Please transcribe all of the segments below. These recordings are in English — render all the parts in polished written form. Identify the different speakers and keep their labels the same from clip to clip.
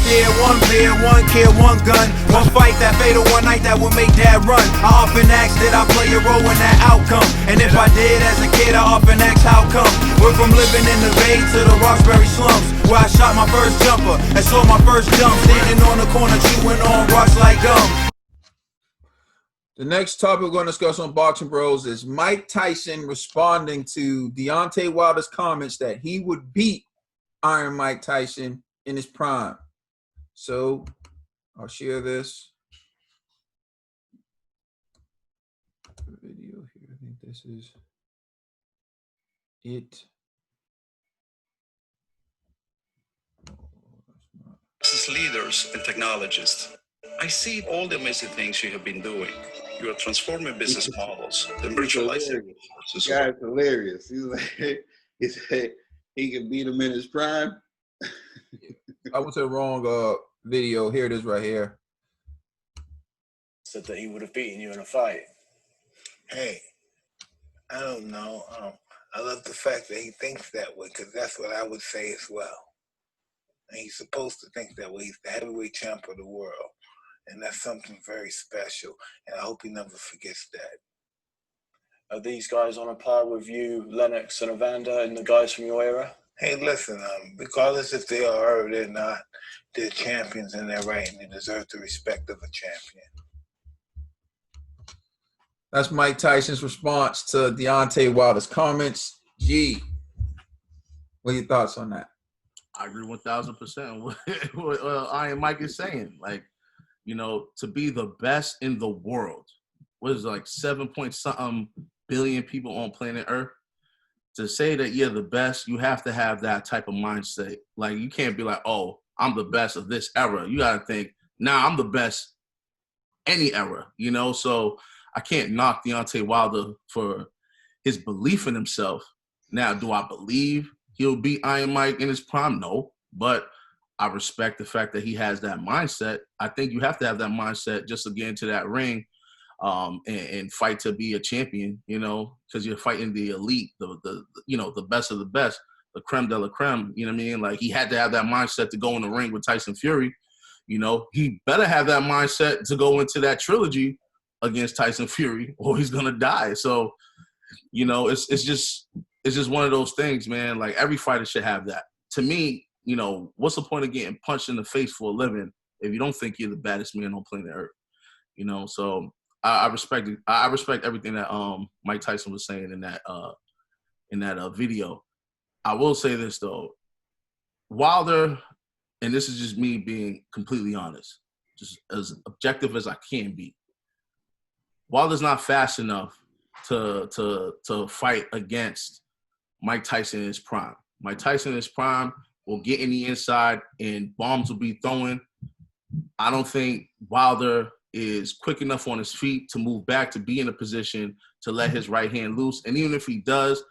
Speaker 1: deer, one beer, one kill, one gun, one fight, that fatal one night that would make dad run. I often ask, did I play a role in that outcome? And if I did as a kid, I often ask, how come? We're from living in the Bay to the Roxbury slums, where I shot my first jumper and saw my first jump, standing on the corner chewing on rocks like gum.
Speaker 2: The next topic we're going to discuss on Boxing Bros is Mike Tyson responding to Deontay Wilder's comments that he would beat Iron Mike Tyson in his prime. So I'll share this video here. I think this is it.
Speaker 3: Leaders and technologists, I see all the amazing things you have been doing. You are transforming business models, the virtualizing.
Speaker 4: This guy's hilarious. He said he can beat him in his prime.
Speaker 2: I went to the wrong video. Here it is right here.
Speaker 5: Said that he would have beaten you in a fight.
Speaker 6: Hey, I don't know. I love the fact that he thinks that way, because that's what I would say as well. And he's supposed to think that way. He's the heavyweight champ of the world. And that's something very special. And I hope he never forgets that.
Speaker 5: Are these guys on a par with you, Lennox and Evander, and the guys from your era?
Speaker 6: Hey, listen, regardless if they are or they're not, they're champions in their right, and they deserve the respect of a champion.
Speaker 2: That's Mike Tyson's response to Deontay Wilder's comments. G, what are your thoughts on that?
Speaker 7: I agree 1,000% with what Iron Mike is saying. Like, you know, to be the best in the world, what is it, like 7-point-something billion people on planet Earth? To say that you're the best, you have to have that type of mindset. Like, you can't be like, oh, I'm the best of this era. You got to think, nah, I'm the best any era, you know? So I can't knock Deontay Wilder for his belief in himself. Now, do I believe he'll beat Iron Mike in his prime? No, but I respect the fact that he has that mindset. I think you have to have that mindset just to get into that ring and fight to be a champion, you know, because you're fighting the elite, the you know, the best of the best, the creme de la creme, you know what I mean? Like, he had to have that mindset to go in the ring with Tyson Fury. You know, he better have that mindset to go into that trilogy against Tyson Fury, or he's gonna die. So, you know, it's just one of those things, man. Like, every fighter should have that. To me, you know, what's the point of getting punched in the face for a living if you don't think you're the baddest man on planet Earth? You know, so I respect everything that Mike Tyson was saying in that video. I will say this though, Wilder, and this is just me being completely honest, just as objective as I can be, Wilder's not fast enough to fight against Mike Tyson in his prime. Mike Tyson in his prime will get in the inside and bombs will be thrown. I don't think Wilder is quick enough on his feet to move back, to be in a position to let his right hand loose. And even if he does,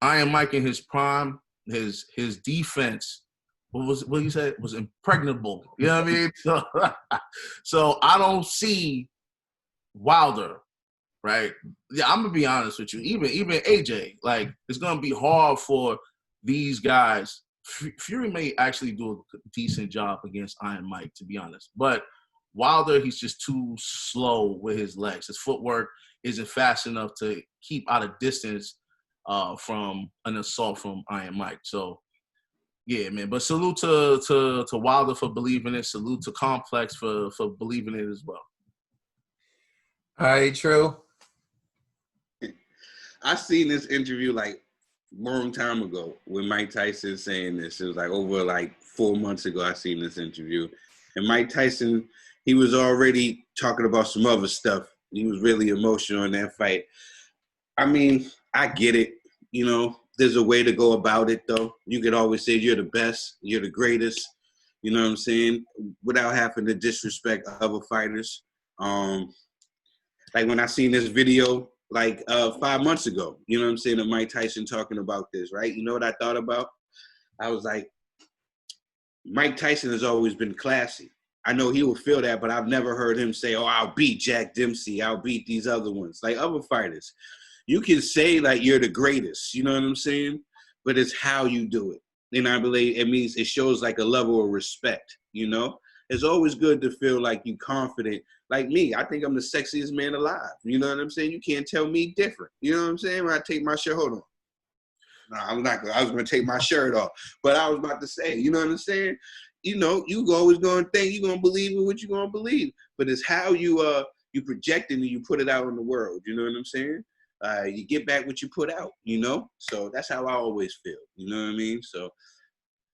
Speaker 7: Iron Mike in his prime, his defense, what you said, was impregnable. You know what I mean? So I don't see Wilder, right? Yeah, I'm gonna be honest with you. Even AJ, like, it's gonna be hard for these guys. Fury may actually do a decent job against Iron Mike, to be honest. But Wilder, he's just too slow with his legs. His footwork isn't fast enough to keep out of distance from an assault from Iron Mike. So, yeah, man. But salute to Wilder for believing it. Salute to Complex for believing it as well.
Speaker 2: All right, True.
Speaker 4: I seen this interview like a long time ago with Mike Tyson saying this. It was like over like 4 months ago I seen this interview. And Mike Tyson, he was already talking about some other stuff. He was really emotional in that fight. I mean, I get it. You know, there's a way to go about it, though. You could always say you're the best, you're the greatest, you know what I'm saying, without having to disrespect other fighters. Like when I seen this video, like 5 months ago, you know what I'm saying, of Mike Tyson talking about this, right? You know what I thought about? I was like, Mike Tyson has always been classy. I know he will feel that, but I've never heard him say, oh, I'll beat Jack Dempsey, I'll beat these other ones, like other fighters. You can say like you're the greatest, you know what I'm saying? But it's how you do it. then I believe it means it shows like a level of respect, you know? It's always good to feel like you confident. Like me, I think I'm the sexiest man alive. You know what I'm saying? You can't tell me different. You know what I'm saying? When I take my shirt, hold on. No, I'm not gonna, I was gonna take my shirt off. But I was about to say, you know what I'm saying? You know, you always gonna think you're gonna believe in what you're gonna believe. But it's how you project it and you put it out in the world. You know what I'm saying? You get back what you put out, you know? So that's how I always feel. You know what I mean? So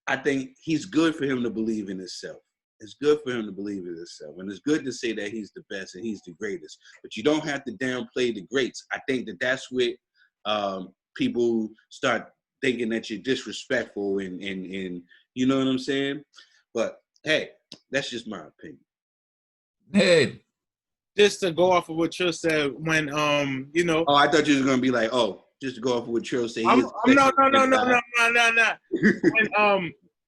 Speaker 4: I think he's good for him to believe in himself. It's good for him to believe in himself. And it's good to say that he's the best and he's the greatest. But you don't have to downplay the greats. I think that that's what people start thinking that you're disrespectful and you know what I'm saying? But hey, that's just my opinion.
Speaker 2: Hey,
Speaker 8: Just to go off of what Trill said, when you know.
Speaker 4: Oh, I thought you was gonna be like, oh, just to go off of what Trill said.
Speaker 8: No. When,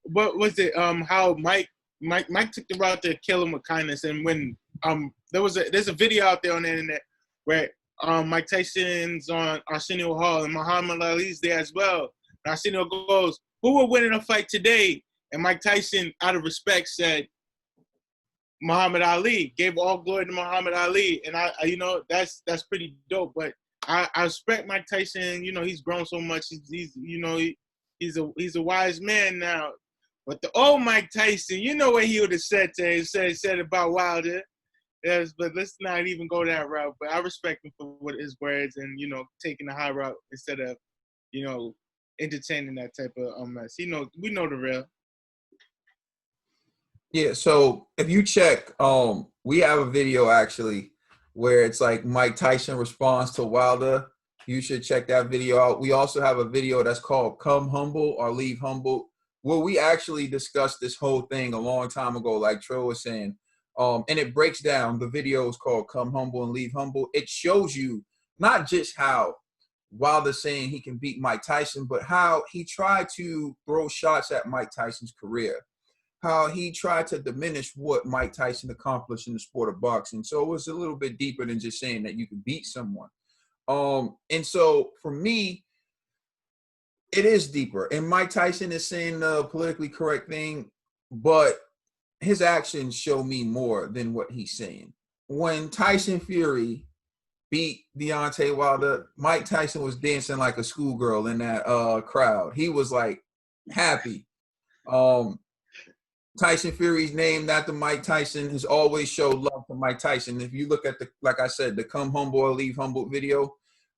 Speaker 8: what was it? How Mike took the route to kill him with kindness, and when there's a video out there on the internet where Mike Tyson's on Arsenio Hall and Muhammad Ali's there as well. And Arsenio goes, "Who will win in a fight today?" And Mike Tyson, out of respect, said Muhammad Ali, gave all glory to Muhammad Ali. And I you know, that's pretty dope. But I respect Mike Tyson. You know, he's grown so much. He's you know, he's a wise man now. But the old Mike Tyson, you know what he would have said about Wilder. Yes, but let's not even go that route. But I respect him for what his words and, you know, taking the high route instead of, you know, entertaining that type of mess. We know the real.
Speaker 2: yeah, so if you check, we have a video actually where it's like Mike Tyson responds to Wilder. You should check that video out. We also have a video that's called Come Humble or Leave Humble, where we actually discussed this whole thing a long time ago, like Tro was saying. And it breaks down, the video is called Come Humble and Leave Humble. It shows you not just how Wilder's saying he can beat Mike Tyson, but how he tried to throw shots at Mike Tyson's career, how he tried to diminish what Mike Tyson accomplished in the sport of boxing. So it was a little bit deeper than just saying that you can beat someone. And so for me, it is deeper. And Mike Tyson is saying the politically correct thing, but his actions show me more than what he's saying. When Tyson Fury beat Deontay Wilder, Mike Tyson was dancing like a schoolgirl in that crowd. He was like happy. Tyson Fury's named after Mike Tyson, has always showed love for Mike Tyson. If you look at like I said, the Come Humble or Leave Humble video,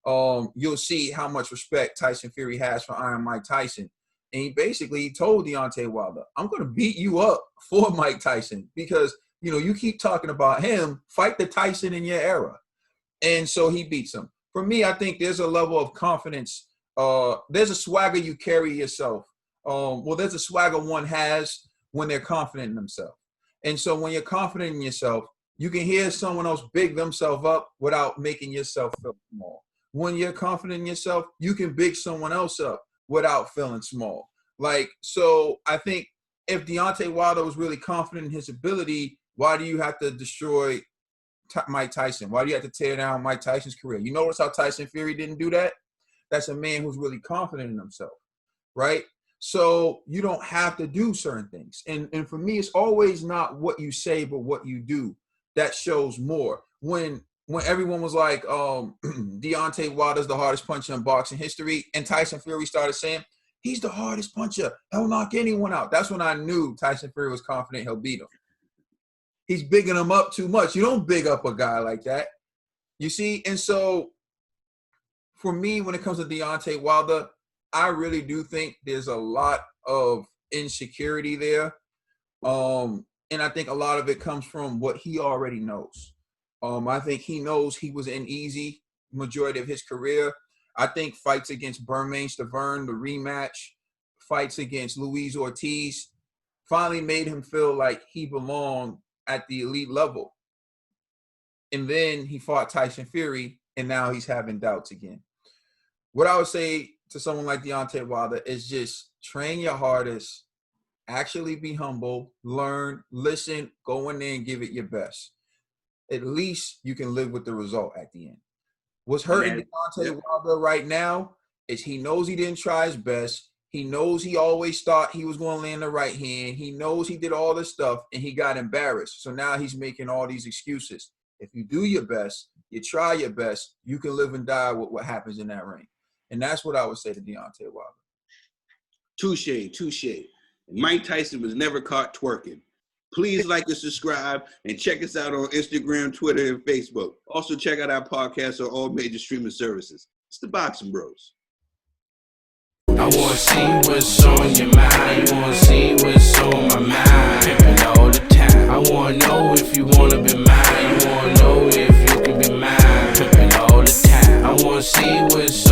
Speaker 2: you'll see how much respect Tyson Fury has for Iron Mike Tyson. And he basically told Deontay Wilder, I'm going to beat you up for Mike Tyson because, you know, you keep talking about him, fight the Tyson in your era. And so he beats him. For me, I think there's a level of confidence. There's a swagger you carry yourself. There's a swagger one has when they're confident in themselves. And so when you're confident in yourself, you can hear someone else big themselves up without making yourself feel small. When you're confident in yourself, you can big someone else up without feeling small. Like, so I think if Deontay Wilder was really confident in his ability, why do you have to destroy Mike Tyson? Why do you have to tear down Mike Tyson's career? You notice how Tyson Fury didn't do that? That's a man who's really confident in himself, right? So you don't have to do certain things. And for me, it's always not what you say, but what you do that shows more. When everyone was like, Deontay Wilder's the hardest puncher in boxing history, and Tyson Fury started saying, he's the hardest puncher. He'll knock anyone out. That's when I knew Tyson Fury was confident he'll beat him. He's bigging him up too much. You don't big up a guy like that. You see? And so for me, when it comes to Deontay Wilder, I really do think there's a lot of insecurity there. And I think a lot of it comes from what he already knows. I think he knows he was uneasy majority of his career. I think fights against Bermane Stavern, the rematch, fights against Luis Ortiz, finally made him feel like he belonged at the elite level. And then he fought Tyson Fury, and now he's having doubts again. What I would say to someone like Deontay Wilder is just train your hardest, actually be humble, learn, listen, go in there and give it your best. At least you can live with the result at the end. What's hurting Deontay Wilder right now is he knows he didn't try his best. He knows he always thought he was going to land the right hand. He knows he did all this stuff, and he got embarrassed. So now he's making all these excuses. If you do your best, you try your best, you can live and die with what happens in that ring. And that's what I would say to Deontay Wilder.
Speaker 4: Touche. Mike Tyson was never caught twerking. Please like and subscribe, and check us out on Instagram, Twitter, and Facebook. Also, check out our podcast on all major streaming services. It's the Boxing Bros.
Speaker 9: I wanna see what's on your mind. You wanna see what's on my mind. Pimpin' all the time. I wanna know if you wanna be mine. You wanna know if you can be mine. Pimpin' all the time. I wanna see what's